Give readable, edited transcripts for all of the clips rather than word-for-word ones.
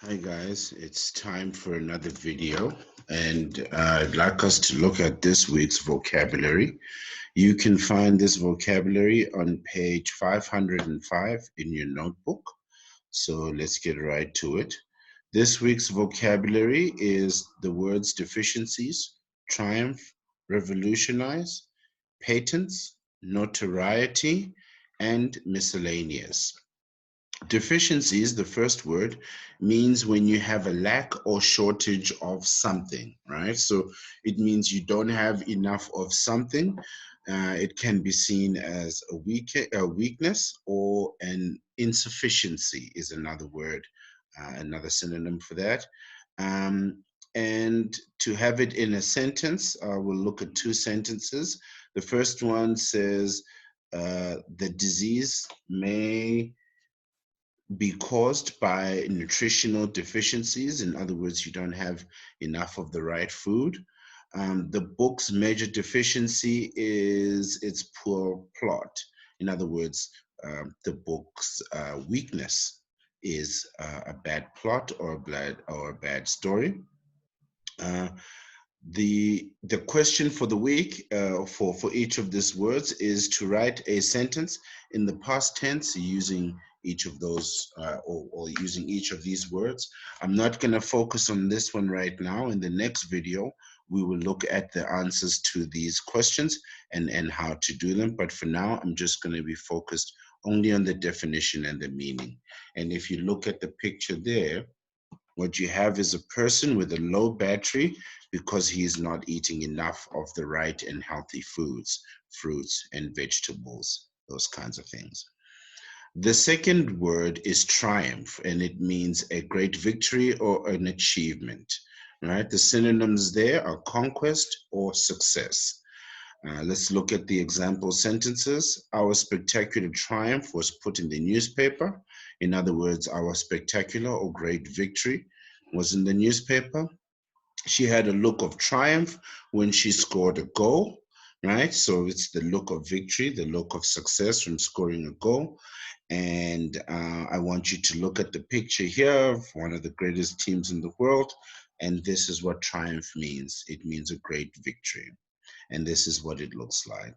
Hi guys, it's time for another video and I'd like us to look at this week's vocabulary. You can find this vocabulary on page 505 in your notebook. So let's get right to it. This week's vocabulary is the words deficiencies, triumph, revolutionize, patents, notoriety, and miscellaneous. Deficiencies, the first word, means when you have a lack or shortage of something, right? So it means you don't have enough of something. It can be seen as a weakness or an insufficiency is another word, another synonym for that. Um, and to have it in a sentence, we'll look at two sentences. The first one says, the disease may be caused by nutritional deficiencies. In other words, you don't have enough of the right food. The book's major deficiency is its poor plot. In other words, the book's weakness is a bad plot or a bad story. Uh, the question for the week for each of these words is to write a sentence in the past tense using each of those or using each of these words. I'm not going to focus on this one right now. In the next video, we will look at the answers to these questions and how to do them. But for now, I'm just going to be focused only on the definition and the meaning. And if you look at the picture there, what you have is a person with a low battery because he is not eating enough of the right and healthy foods, fruits and vegetables, those kinds of things. The second word is triumph, and it means a great victory or an achievement. Right? The synonyms there are conquest or success. Let's look at the example sentences. Our spectacular triumph was put in the newspaper. In other words, our spectacular or great victory was in the newspaper. She had a look of triumph when she scored a goal, right? So it's the look of victory, the look of success from scoring a goal. And I want you to look at the picture here of one of the greatest teams in the world. And this is what triumph means. It means a great victory. And this is what it looks like.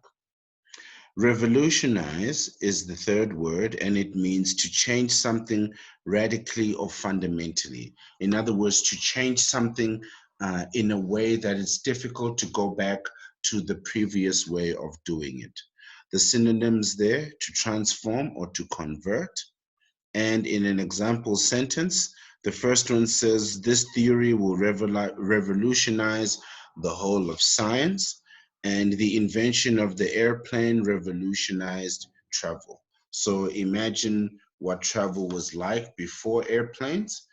Revolutionize is the third word, and it means to change something radically or fundamentally. In other words, to change something in a way that it's difficult to go back to the previous way of doing it. The synonyms there, to transform or to convert. And in an example sentence, the first one says, this theory will revolutionize the whole of science, and the invention of the airplane revolutionized travel. So imagine what travel was like before airplanes.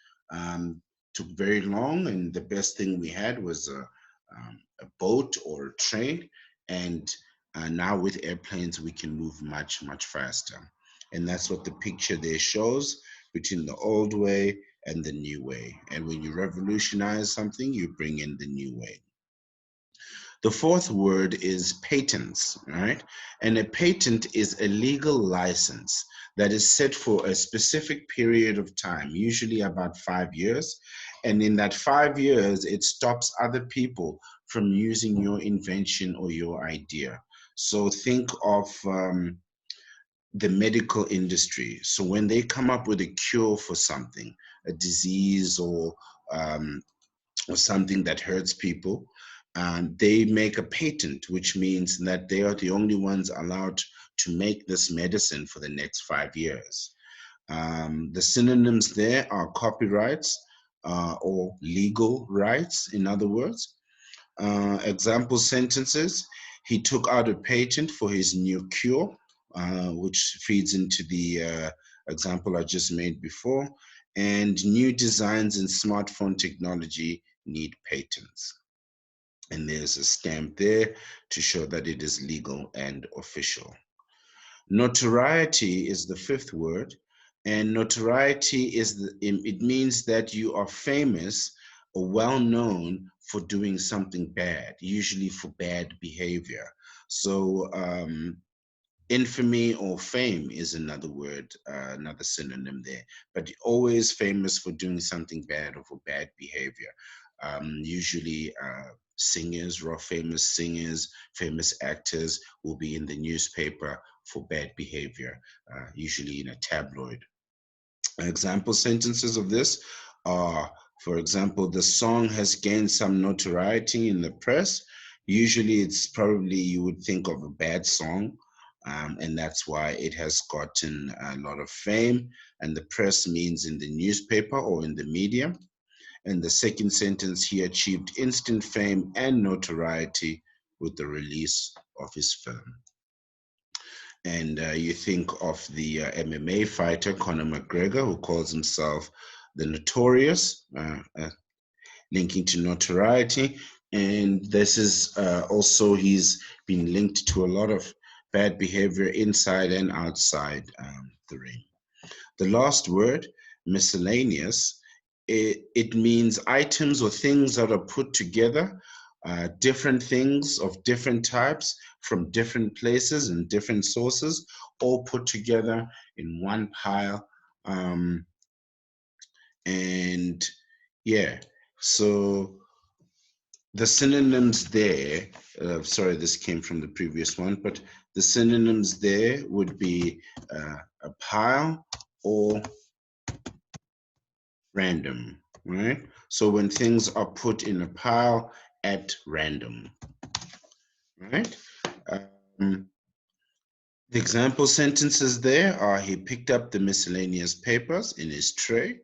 Took very long, and the best thing we had was a boat or a train. And now with airplanes, we can move much, much faster. And that's what the picture there shows between the old way and the new way. And when you revolutionize something, you bring in the new way. The fourth word is patents, right? And a patent is a legal license that is set for a specific period of time, usually about 5 years. And in that 5 years, it stops other people from using your invention or your idea. So think of the medical industry. So when they come up with a cure for something, a disease um, or something that hurts people, they make a patent, which means that they are the only ones allowed to make this medicine for the next 5 years. The synonyms there are copyrights or legal rights, in other words. Example sentences, he took out a patent for his new cure, which feeds into the example I just made before. And new designs in smartphone technology need patents. And there's a stamp there to show that it is legal and official. Notoriety is the fifth word, and notoriety it means that you are famous or well known for doing something bad, usually for bad behavior. So Infamy or fame is another word, another synonym there, but always famous for doing something bad or for bad behavior. Usually, singers, raw famous singers, famous actors will be in the newspaper for bad behavior, usually in a tabloid. Example sentences of this are, for example, the song has gained some notoriety in the press. Usually, it's probably you would think of a bad song, and that's why it has gotten a lot of fame. And the press means in the newspaper or in the media. And the second sentence, he achieved instant fame and notoriety with the release of his film. And you think of the MMA fighter Conor McGregor, who calls himself the Notorious, linking to notoriety. And this is also, he's been linked to a lot of bad behavior inside and outside the ring. The last word, miscellaneous, it means items or things that are put together, different things of different types from different places and different sources, all put together in one pile. Um, and yeah, so the synonyms there, sorry, this came from the previous one, but the synonyms there would be a pile or random, right? So when things are put in a pile at random, right? Um, the example sentences there are, he picked up the miscellaneous papers in his tray.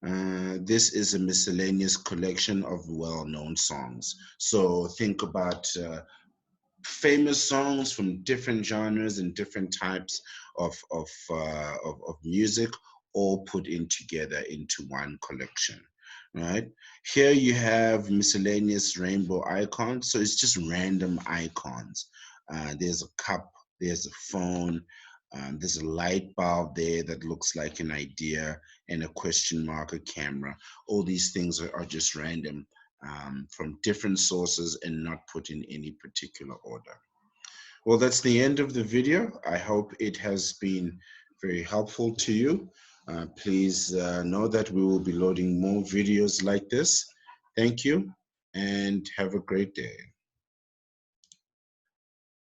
This is a miscellaneous collection of well-known songs. So think about famous songs from different genres and different types of music, all put in together into one collection, right? Here you have miscellaneous rainbow icons, so it's just random icons. There's a cup, there's a phone, there's a light bulb there that looks like an idea, and a question mark, a camera. All these things are just random, from different sources and not put in any particular order. Well, that's the end of the video. I hope it has been very helpful to you. Please know that we will be loading more videos like this. Thank you and have a great day.